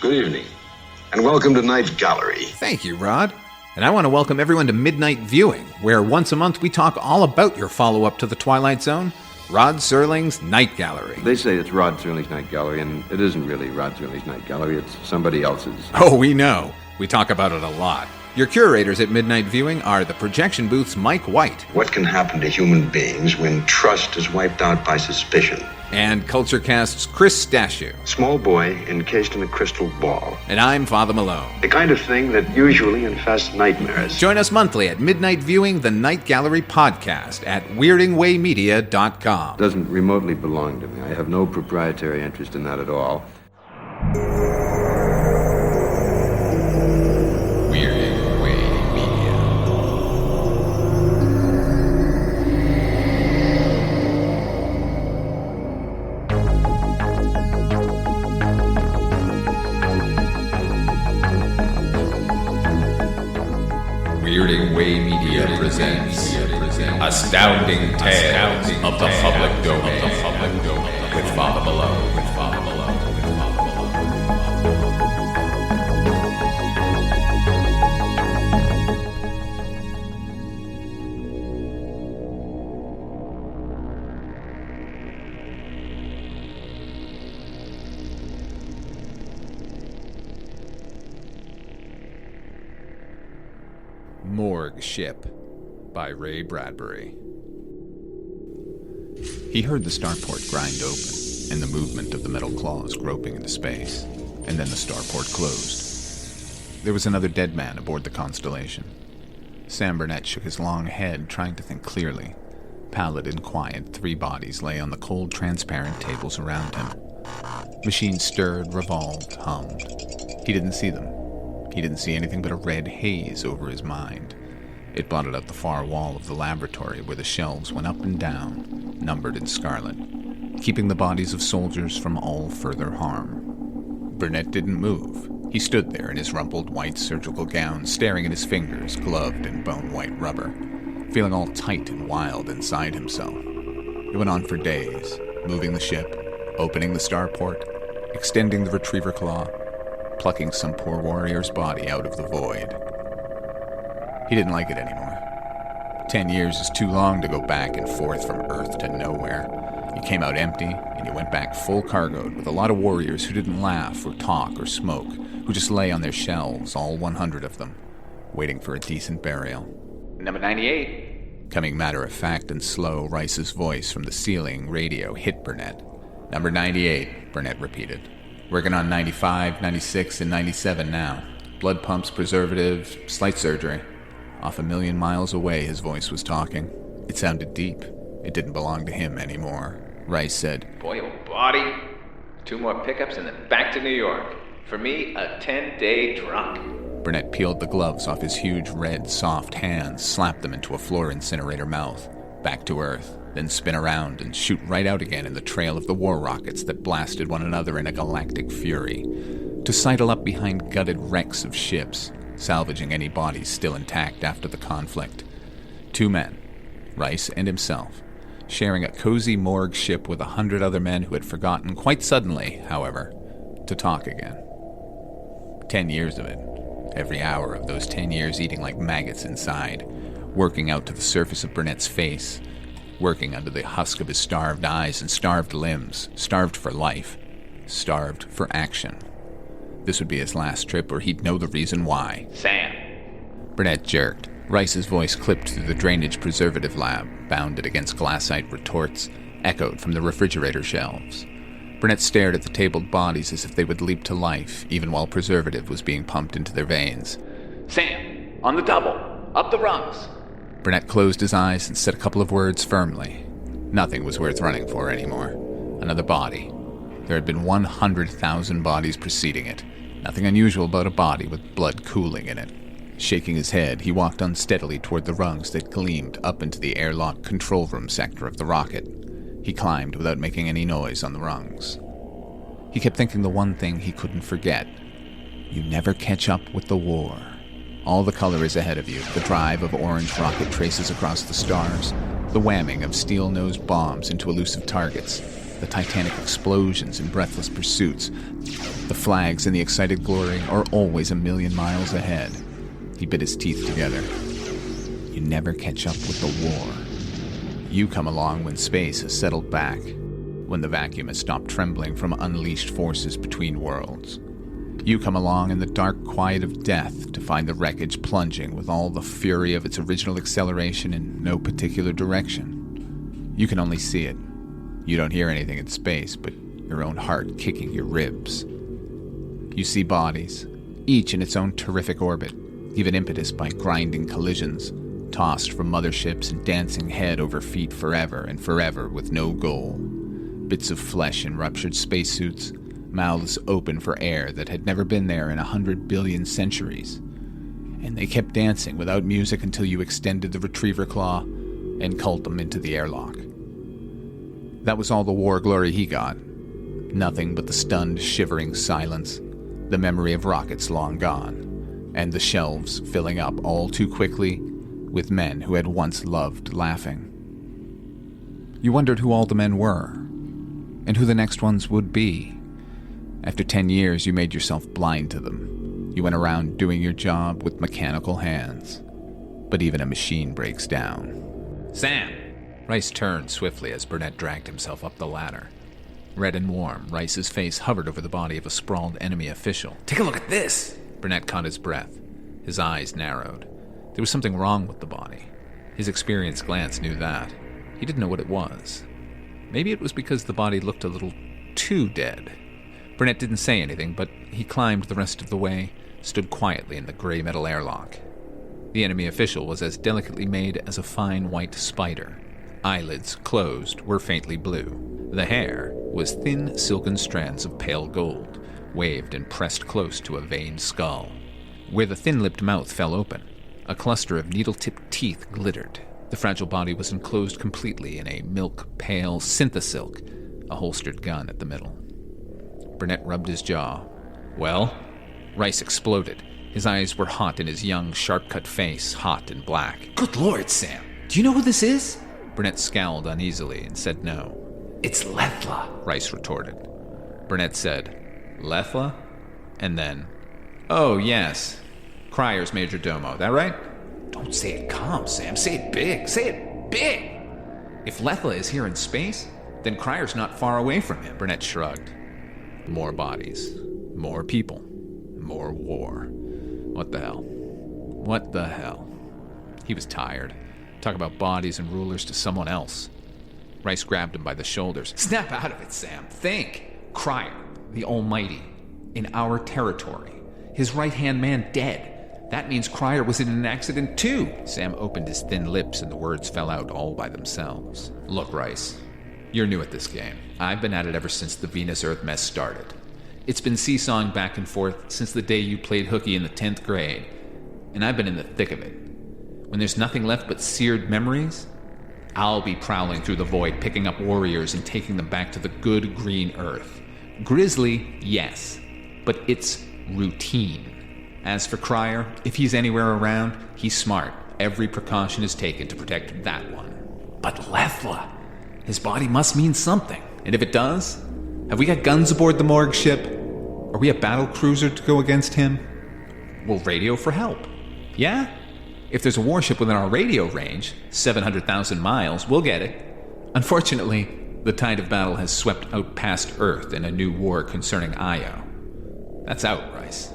Good evening, and welcome to Night Gallery. Thank you, Rod. And I want to welcome everyone to Midnight Viewing, where once a month we talk all about your follow-up to The Twilight Zone, Rod Serling's Night Gallery. They say it's Rod Serling's Night Gallery, and it isn't really Rod Serling's Night Gallery, it's somebody else's. Oh, we know. We talk about it a lot. Your curators at Midnight Viewing are the projection booth's Mike White. What can happen to human beings when trust is wiped out by suspicion? And CultureCast's Chris Stashew. Small boy encased in a crystal ball. And I'm Father Malone. The kind of thing that usually infests nightmares. Join us monthly at Midnight Viewing, the Night Gallery podcast at weirdingwaymedia.com. Doesn't remotely belong to me. I have no proprietary interest in that at all. Weirding Way Media. Weirding Way Media presents Astounding Tales of the Public Domain with Father Malone. Morgue Ship by Ray Bradbury. He heard the starport grind open and the movement of the metal claws groping into space, and then the starport closed. There was another dead man aboard the Constellation. Sam Burnett shook his long head, trying to think clearly. Pallid and quiet, 3 bodies lay on the cold, transparent tables around him. Machines stirred, revolved, hummed. He didn't see them. He didn't see anything but a red haze over his mind. It blotted out the far wall of the laboratory where the shelves went up and down, numbered in scarlet, keeping the bodies of soldiers from all further harm. Burnett didn't move. He stood there in his rumpled white surgical gown, staring at his fingers, gloved in bone-white rubber, feeling all tight and wild inside himself. It went on for days, moving the ship, opening the starport, extending the retriever claw, plucking some poor warrior's body out of the void. He didn't like it anymore. 10 years is too long to go back and forth from Earth to nowhere. You came out empty, and you went back full cargoed with a lot of warriors who didn't laugh or talk or smoke, who just lay on their shelves, all 100 of them, waiting for a decent burial. Number 98. Coming matter-of-fact and slow, Rice's voice from the ceiling radio hit Burnett. Number 98, Burnett repeated. Working on 95, 96, and 97 now. Blood pumps, preservative, slight surgery. Off 1,000,000 miles away, his voice was talking. It sounded deep. It didn't belong to him anymore. Rice said, Boy, oh body. 2 more pickups and then back to New York. For me, a 10-day drunk. Burnett peeled the gloves off his huge, red, soft hands, slapped them into a floor incinerator mouth. Back to Earth, then spin around and shoot right out again in the trail of the war rockets that blasted one another in a galactic fury. To sidle up behind gutted wrecks of ships, salvaging any bodies still intact after the conflict. 2 men, Rice and himself, sharing a cozy morgue ship with 100 other men who had forgotten quite suddenly, however, to talk again. 10 years of it. Every hour of those 10 years eating like maggots inside, working out to the surface of Burnett's face, working under the husk of his starved eyes and starved limbs, starved for life, starved for action. This would be his last trip, or he'd know the reason why. Sam. Burnett jerked. Rice's voice clipped through the drainage preservative lab, bounded against glassite retorts, echoed from the refrigerator shelves. Burnett stared at the tabled bodies as if they would leap to life, even while preservative was being pumped into their veins. Sam, on the double. Up the rungs. Burnett closed his eyes and said a couple of words firmly. Nothing was worth running for anymore. Another body. There had been 100,000 bodies preceding it. Nothing unusual about a body with blood cooling in it. Shaking his head, he walked unsteadily toward the rungs that gleamed up into the airlock control room sector of the rocket. He climbed without making any noise on the rungs. He kept thinking the one thing he couldn't forget. You never catch up with the war. All the color is ahead of you, the drive of orange rocket traces across the stars, the whamming of steel-nosed bombs into elusive targets, the titanic explosions and breathless pursuits. The flags and the excited glory are always a million miles ahead. He bit his teeth together. You never catch up with the war. You come along when space has settled back, when the vacuum has stopped trembling from unleashed forces between worlds. You come along in the dark quiet of death to find the wreckage plunging with all the fury of its original acceleration in no particular direction. You can only see it. You don't hear anything in space but your own heart kicking your ribs. You see bodies, each in its own terrific orbit, given impetus by grinding collisions, tossed from motherships and dancing head over feet forever and forever with no goal. Bits of flesh in ruptured spacesuits, mouths open for air that had never been there in 100 billion centuries. And they kept dancing without music until you extended the retriever claw and culled them into the airlock. That was all the war glory he got. Nothing but the stunned, shivering silence, the memory of rockets long gone, and the shelves filling up all too quickly with men who had once loved laughing. You wondered who all the men were, and who the next ones would be. After 10 years, you made yourself blind to them. You went around doing your job with mechanical hands. But even a machine breaks down. Sam! Rice turned swiftly as Burnett dragged himself up the ladder. Red and warm, Rice's face hovered over the body of a sprawled enemy official. Take a look at this! Burnett caught his breath. His eyes narrowed. There was something wrong with the body. His experienced glance knew that. He didn't know what it was. Maybe it was because the body looked a little too dead. Burnett didn't say anything, but he climbed the rest of the way, stood quietly in the gray metal airlock. The enemy official was as delicately made as a fine white spider. Eyelids, closed, were faintly blue. The hair was thin silken strands of pale gold, waved and pressed close to a veined skull. Where the thin-lipped mouth fell open, a cluster of needle-tipped teeth glittered. The fragile body was enclosed completely in a milk-pale synthisilk, a holstered gun at the middle. Burnett rubbed his jaw. Well? Rice exploded. His eyes were hot in his young, sharp-cut face, hot and black. Good Lord, Sam. Do you know who this is? Burnett scowled uneasily and said no. It's Lethla, Rice retorted. Burnett said, Lethla? And then, oh, yes. Cryer's major domo, that right? Don't say it calm, Sam. Say it big. Say it big. If Lethla is here in space, then Cryer's not far away from him. Burnett shrugged. More bodies. More people. More war. What the hell? What the hell? He was tired. Talk about bodies and rulers to someone else. Rice grabbed him by the shoulders. Snap out of it, Sam. Think. Cryer, the Almighty, in our territory. His right-hand man dead. That means Cryer was in an accident too. Sam opened his thin lips and the words fell out all by themselves. Look, Rice, you're new at this game. I've been at it ever since the Venus-Earth mess started. It's been seesawing back and forth since the day you played hooky in the 10th grade. And I've been in the thick of it. When there's nothing left but seared memories, I'll be prowling through the void, picking up warriors and taking them back to the good green earth. Grisly, yes, but it's routine. As for Cryer, if he's anywhere around, he's smart. Every precaution is taken to protect that one. But Lethla, his body must mean something. And if it does, have we got guns aboard the morgue ship? Are we a battle cruiser to go against him? We'll radio for help. Yeah? If there's a warship within our radio range, 700,000 miles, we'll get it. Unfortunately, the tide of battle has swept out past Earth in a new war concerning Io. That's out, Rice.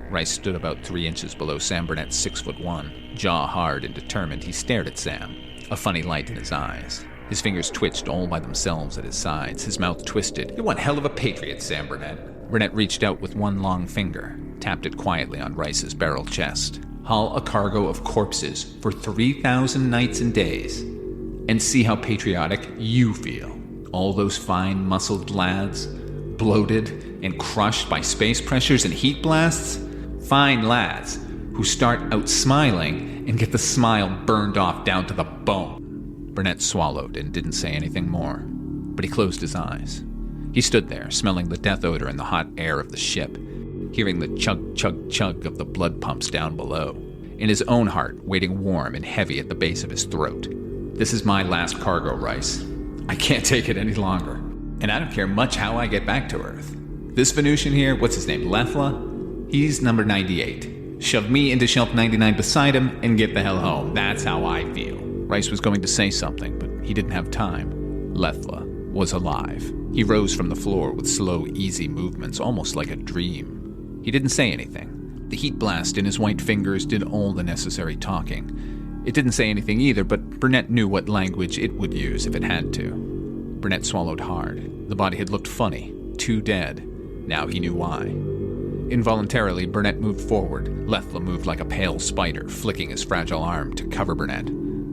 Rice stood about 3 inches below Sam Burnett's 6'1". Jaw hard and determined, he stared at Sam, a funny light in his eyes. His fingers twitched all by themselves at his sides, his mouth twisted. You're one hell of a patriot, Sam Burnett. Burnett reached out with one long finger, tapped it quietly on Rice's barrel chest. Haul a cargo of corpses for 3,000 nights and days, and see how patriotic you feel. All those fine, muscled lads, bloated and crushed by space pressures and heat blasts. Fine lads who start out smiling and get the smile burned off down to the bone. Burnett swallowed and didn't say anything more, but he closed his eyes. He stood there, smelling the death odor in the hot air of the ship, hearing the chug, chug, chug of the blood pumps down below, in his own heart waiting warm and heavy at the base of his throat. This is my last cargo, Rice. I can't take it any longer. And I don't care much how I get back to Earth. This Venusian here, what's his name, Lethla? He's number 98. Shove me into shelf 99 beside him and get the hell home. That's how I feel. Rice was going to say something, but he didn't have time. Lethla was alive. He rose from the floor with slow, easy movements, almost like a dream. He didn't say anything. The heat blast in his white fingers did all the necessary talking. It didn't say anything either, but Burnett knew what language it would use if it had to. Burnett swallowed hard. The body had looked funny, too dead. Now he knew why. Involuntarily, Burnett moved forward. Lethla moved like a pale spider, flicking his fragile arm to cover Burnett,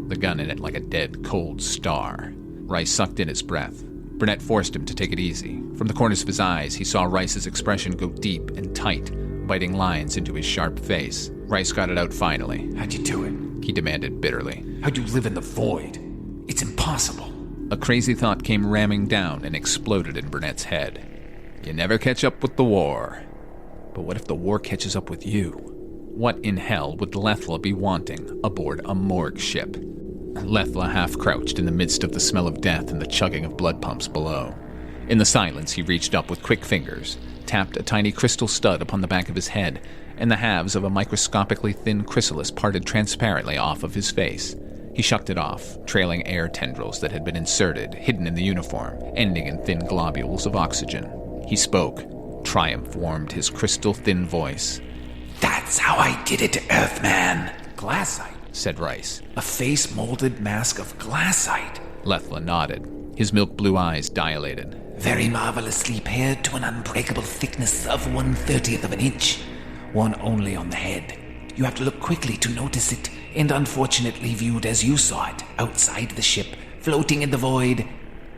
the gun in it like a dead, cold star. Rice sucked in his breath. Burnett forced him to take it easy. From the corners of his eyes, he saw Rice's expression go deep and tight, biting lines into his sharp face. Rice got it out finally. How'd you do it? He demanded bitterly. How'd you live in the void? It's impossible. A crazy thought came ramming down and exploded in Burnett's head. You never catch up with the war. But what if the war catches up with you? What in hell would Lethla be wanting aboard a morgue ship? Lethla half-crouched in the midst of the smell of death and the chugging of blood pumps below. In the silence, he reached up with quick fingers, tapped a tiny crystal stud upon the back of his head, and the halves of a microscopically thin chrysalis parted transparently off of his face. He shucked it off, trailing air tendrils that had been inserted, hidden in the uniform, ending in thin globules of oxygen. He spoke. Triumph warmed his crystal-thin voice. That's how I did it, Earthman. Glassite, said Rice. A face-molded mask of glassite. Lethla nodded. His milk-blue eyes dilated. Very marvelously pared to an unbreakable thickness of 1/30th of an inch. One only on the head. You have to look quickly to notice it, and unfortunately viewed as you saw it, outside the ship, floating in the void,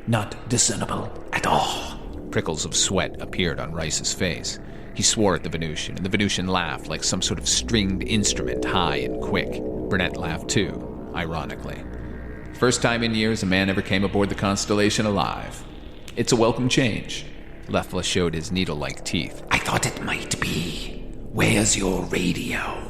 not discernible at all. Prickles of sweat appeared on Rice's face. He swore at the Venusian, and the Venusian laughed like some sort of stringed instrument, high and quick. Burnett laughed too, ironically. First time in years a man ever came aboard the Constellation alive. It's a welcome change. Lethla showed his needle-like teeth. I thought it might be. Where's your radio?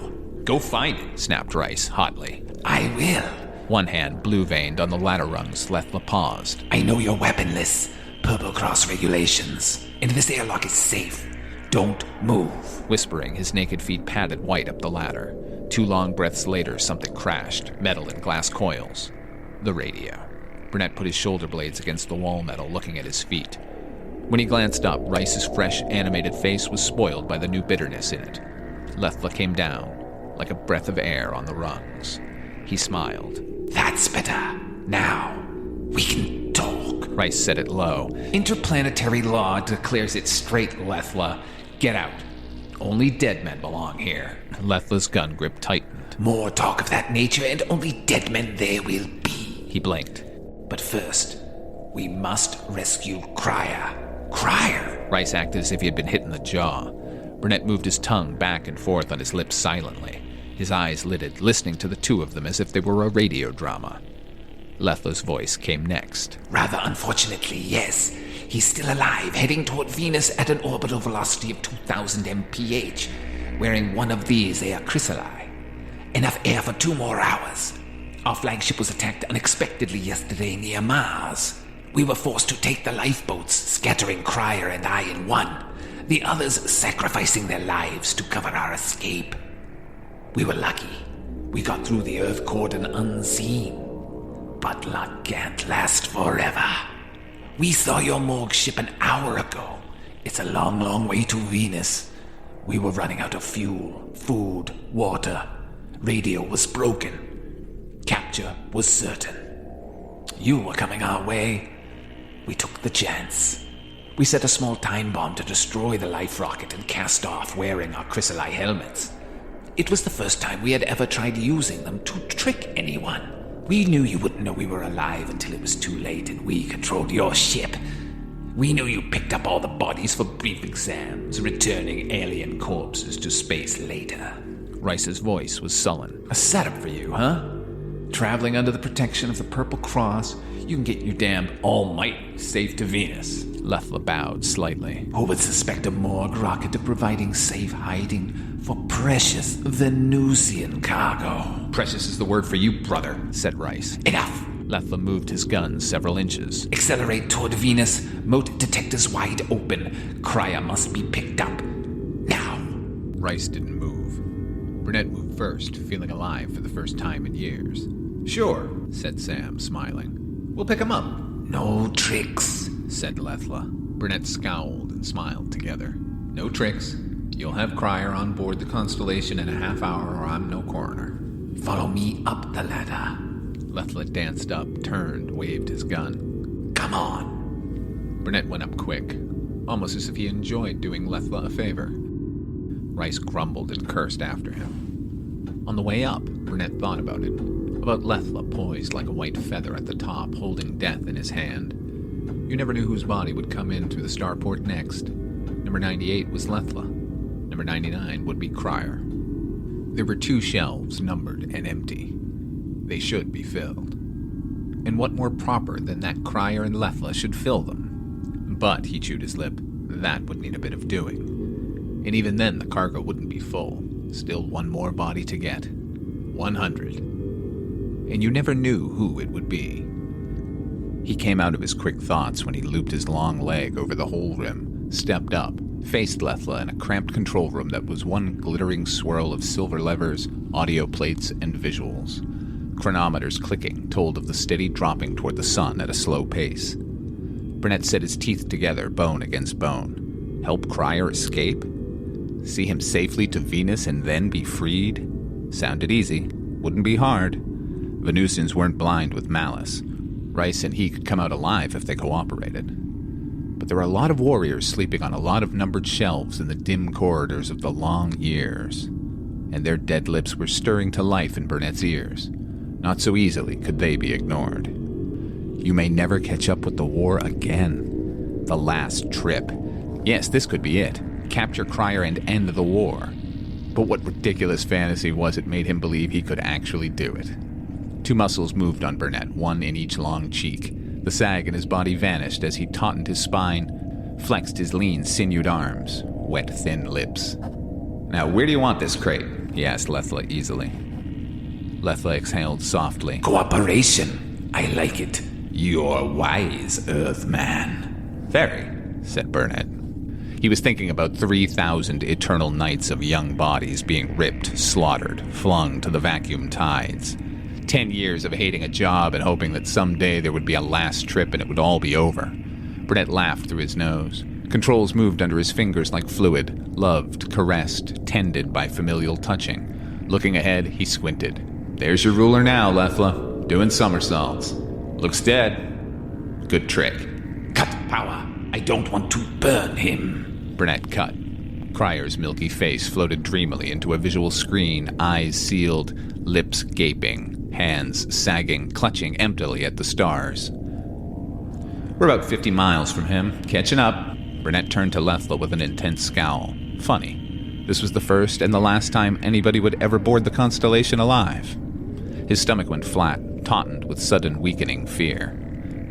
Go find it, snapped Rice, hotly. I will. One hand blue-veined on the ladder rungs. Lethla paused. I know you're weaponless. Purple Cross regulations. And this airlock is safe. Don't move. Whispering, his naked feet padded white up the ladder. 2 long breaths later, something crashed, metal and glass coils. The radio. Burnett put his shoulder blades against the wall metal, looking at his feet. When he glanced up, Rice's fresh, animated face was spoiled by the new bitterness in it. Lethla came down, like a breath of air on the rungs. He smiled. That's better. Now, we can talk. Rice said it low. Interplanetary law declares it straight, Lethla. Get out. Only dead men belong here. Lethla's gun grip tightened. More talk of that nature, and only dead men there will be. He blinked. But first, we must rescue Cryer. Cryer? Rice acted as if he had been hit in the jaw. Burnett moved his tongue back and forth on his lips silently, his eyes lidded, listening to the two of them as if they were a radio drama. Lethla's voice came next. Rather unfortunately, yes. He's still alive, heading toward Venus at an orbital velocity of 2,000 mph, wearing one of these air chrysali. Enough air for 2 more hours. Our flagship was attacked unexpectedly yesterday near Mars. We were forced to take the lifeboats, scattering Cryer and I in one, the others sacrificing their lives to cover our escape. We were lucky. We got through the Earth cordon unseen. But luck can't last forever. We saw your morgue ship an hour ago. It's a long, long way to Venus. We were running out of fuel, food, water. Radio was broken. Capture was certain. You were coming our way. We took the chance. We set a small time bomb to destroy the life rocket and cast off wearing our chrysalide helmets. It was the first time we had ever tried using them to trick anyone. We knew you wouldn't know we were alive until it was too late and we controlled your ship. We knew you picked up all the bodies for brief exams, returning alien corpses to space later. Rice's voice was sullen. A setup for you, huh? Traveling under the protection of the Purple Cross, you can get your damned almighty safe to Venus. Lethla bowed slightly. Who would suspect a morgue rocket of providing safe hiding for precious Venusian cargo? Precious is the word for you, brother, said Rice. Enough. Lethla moved his gun several inches. Accelerate toward Venus. Mote detectors wide open. Cryer must be picked up. Now. Rice didn't move. Burnett moved first, feeling alive for the first time in years. "Sure," said Sam, smiling. "We'll pick him up." No tricks, said Lethla. Burnett scowled and smiled together. "No tricks. You'll have Cryer on board the Constellation in a half hour or I'm no coroner." Follow me up the ladder. Lethla danced up, turned, waved his gun. Come on. Burnett went up quick, almost as if he enjoyed doing Lethla a favor. Rice grumbled and cursed after him. On the way up, Burnett thought about it. About Lethla poised like a white feather at the top, holding death in his hand. You never knew whose body would come in through the starport next. Number 98 was Lethla. Number 99 would be Cryer. There were 2 shelves, numbered and empty. They should be filled. And what more proper than that Cryer and Lethla should fill them? But, he chewed his lip, that would need a bit of doing. And even then the cargo wouldn't be full. Still one more body to get. 100. And you never knew who it would be. He came out of his quick thoughts when he looped his long leg over the hull rim, stepped up, faced Lethla in a cramped control room that was one glittering swirl of silver levers, audio plates, and visuals. Chronometers clicking told of the steady dropping toward the sun at a slow pace. Burnett set his teeth together, bone against bone. Help Cryer escape? See him safely to Venus and then be freed? Sounded easy. Wouldn't be hard. Venusians weren't blind with malice. Rice and he could come out alive if they cooperated. But there were a lot of warriors sleeping on a lot of numbered shelves in the dim corridors of the long years. And their dead lips were stirring to life in Burnett's ears. Not so easily could they be ignored. You may never catch up with the war again. The last trip. Yes, this could be it. Capture Cryer and end the war. But what ridiculous fantasy was it made him believe he could actually do it? 2 muscles moved on Burnett, one in each long cheek. The sag in his body vanished as he tautened his spine, flexed his lean, sinewed arms, wet, thin lips. "Now, where do you want this crate?" he asked Lethla easily. Lethla exhaled softly. Cooperation. I like it. You're wise, Earthman. "Very," said Burnett. He was thinking about 3,000 eternal nights of young bodies being ripped, slaughtered, flung to the vacuum tides. 10 years of hating a job and hoping that someday there would be a last trip and it would all be over. Burnett laughed through his nose. Controls moved under his fingers like fluid, loved, caressed, tended by familial touching. Looking ahead, he squinted. "There's your ruler now, Lethla. Doing somersaults. Looks dead. Good trick." Cut power. I don't want to burn him. Burnett cut. Cryer's milky face floated dreamily into a visual screen, eyes sealed, lips gaping, hands sagging, clutching emptily at the stars. "We're about 50 miles from him. Catching up." Burnett turned to Lethla with an intense scowl. Funny. This was the first and the last time anybody would ever board the Constellation alive. His stomach went flat, tautened with sudden weakening fear.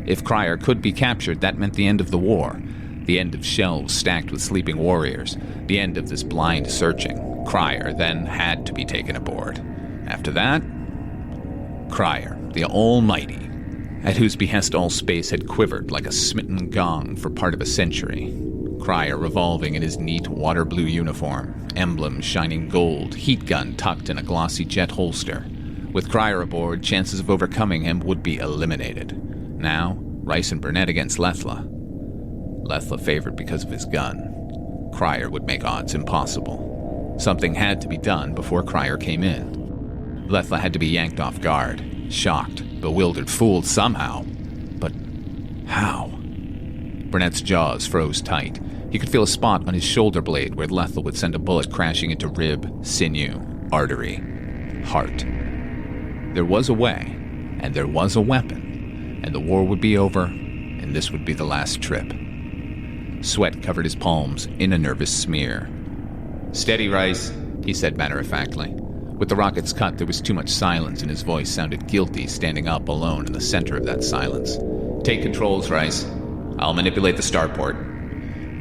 If Cryer could be captured, that meant the end of the war. The end of shelves stacked with sleeping warriors. The end of this blind searching. Cryer then had to be taken aboard. After that, Cryer, the Almighty, at whose behest all space had quivered like a smitten gong for part of a century. Cryer revolving in his neat water blue uniform, emblem shining gold, heat gun tucked in a glossy jet holster. With Cryer aboard, chances of overcoming him would be eliminated. Now, Rice and Burnett against Lethla. Lethla favored because of his gun. Cryer would make odds impossible. Something had to be done before Cryer came in. Lethla had to be yanked off guard, shocked, bewildered, fooled somehow. But how? Burnett's jaws froze tight. He could feel a spot on his shoulder blade where Lethla would send a bullet crashing into rib, sinew, artery, heart. There was a way, and there was a weapon, and the war would be over, and this would be the last trip. Sweat covered his palms in a nervous smear. "Steady, Rice," he said matter-of-factly. With the rockets cut, there was too much silence, and his voice sounded guilty standing up alone in the center of that silence. "Take controls, Rice. I'll manipulate the starport."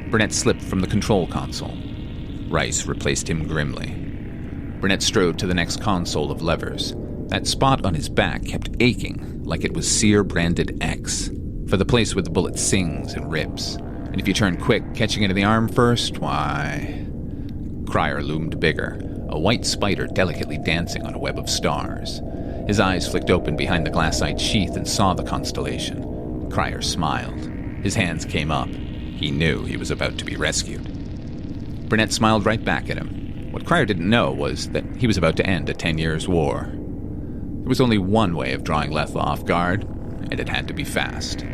Burnett slipped from the control console. Rice replaced him grimly. Burnett strode to the next console of levers. That spot on his back kept aching like it was sear-branded X, for the place where the bullet sings and rips. And if you turn quick, catching it in the arm first, why... Cryer loomed bigger, a white spider delicately dancing on a web of stars. His eyes flicked open behind the glassite sheath and saw the constellation. Cryer smiled. His hands came up. He knew he was about to be rescued. Burnett smiled right back at him. What Cryer didn't know was that he was about to end a 10 years war. There was only one way of drawing Lethla off guard, and it had to be fast.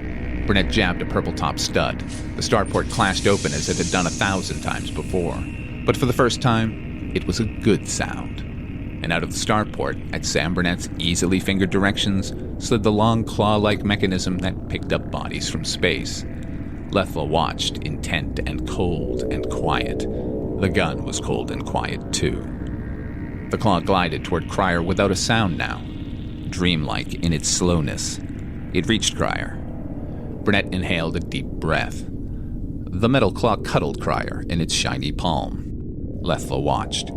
Burnett jabbed a purple-top stud. The starport clashed open as it had done 1,000 times before. But for the first time, it was a good sound. And out of the starport, at Sam Burnett's easily fingered directions, slid the long claw-like mechanism that picked up bodies from space. Lethla watched, intent and cold and quiet. The gun was cold and quiet, too. The claw glided toward Cryer without a sound now, dreamlike in its slowness. It reached Cryer. Burnett inhaled a deep breath. The metal claw cuddled Cryer in its shiny palm. Lethla watched.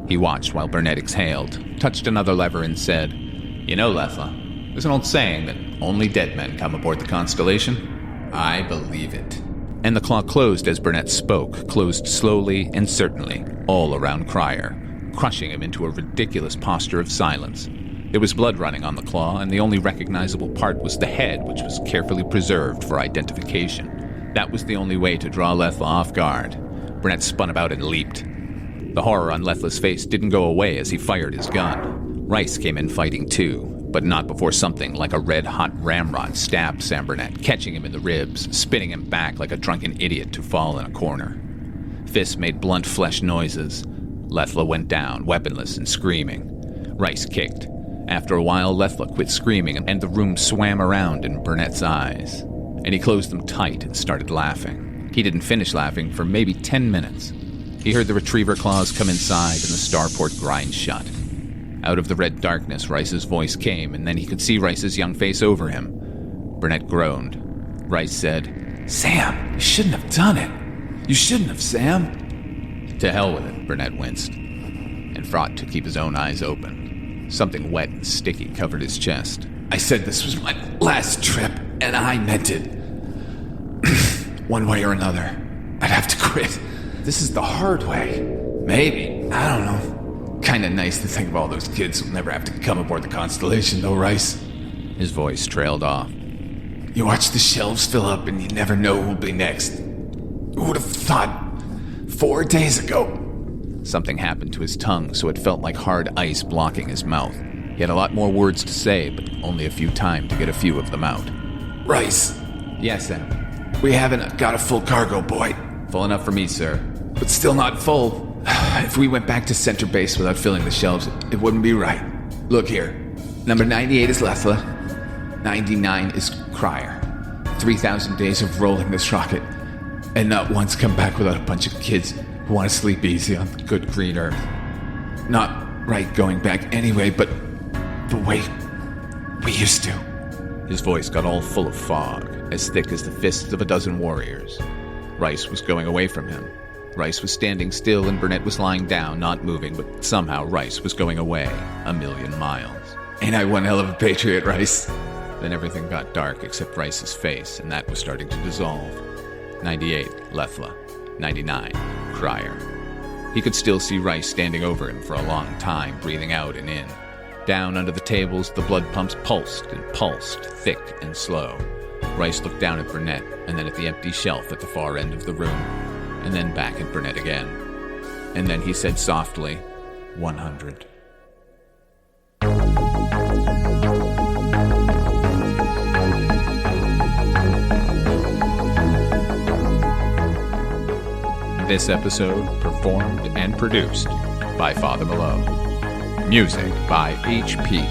He watched while Burnett exhaled, touched another lever and said, "You know, Lethla, there's an old saying that only dead men come aboard the Constellation." "I believe it." And the claw closed as Burnett spoke, closed slowly and certainly, all around Cryer, crushing him into a ridiculous posture of silence. There was blood running on the claw, and the only recognizable part was the head, which was carefully preserved for identification. That was the only way to draw Lethla off guard. Burnett spun about and leaped. The horror on Lethla's face didn't go away as he fired his gun. Rice came in fighting too, but not before something like a red-hot ramrod stabbed Sam Burnett, catching him in the ribs, spinning him back like a drunken idiot to fall in a corner. Fists made blunt flesh noises. Lethla went down, weaponless and screaming. Rice kicked. After a while, Lethla quit screaming, and the room swam around in Burnett's eyes. And he closed them tight and started laughing. He didn't finish laughing for maybe 10 minutes. He heard the retriever claws come inside and the starport grind shut. Out of the red darkness, Rice's voice came, and then he could see Rice's young face over him. Burnett groaned. Rice said, "Sam, you shouldn't have done it. You shouldn't have, Sam." "To hell with it," Burnett winced, and fought to keep his own eyes open. Something wet and sticky covered his chest. "I said this was my last trip, and I meant it. One way or another, I'd have to quit. This is the hard way. Maybe. I don't know. Kinda nice to think of all those kids who'll never have to come aboard the Constellation, though, Rice." His voice trailed off. "You watch the shelves fill up, and you never know who'll be next. Who would have thought 4 days ago?" Something happened to his tongue, so it felt like hard ice blocking his mouth. He had a lot more words to say, but only a few time to get a few of them out. "Rice." "Yes, Sam." "We haven't got a full cargo, boy." "Full enough for me, sir." "But still not full. If we went back to center base without filling the shelves, it wouldn't be right. Look here. Number 98 is Lethla. 99 is Cryer. 3,000 days of rolling this rocket, and not once come back without a bunch of kids who want to sleep easy on the good green earth. Not right going back anyway, but the way we used to." His voice got all full of fog, as thick as the fists of a dozen warriors. Rice was going away from him. Rice was standing still and Burnett was lying down, not moving, but somehow Rice was going away 1,000,000 miles. "Ain't I one hell of a patriot, Rice?" Then everything got dark except Rice's face, and that was starting to dissolve. 98, Lethla. 99, Cryer. He could still see Rice standing over him for a long time, breathing out and in. Down under the tables, the blood pumps pulsed and pulsed, thick and slow. Rice looked down at Burnett, and then at the empty shelf at the far end of the room, and then back at Burnett again. And then he said softly, 100. This episode performed and produced by Father Malone. Music by HP.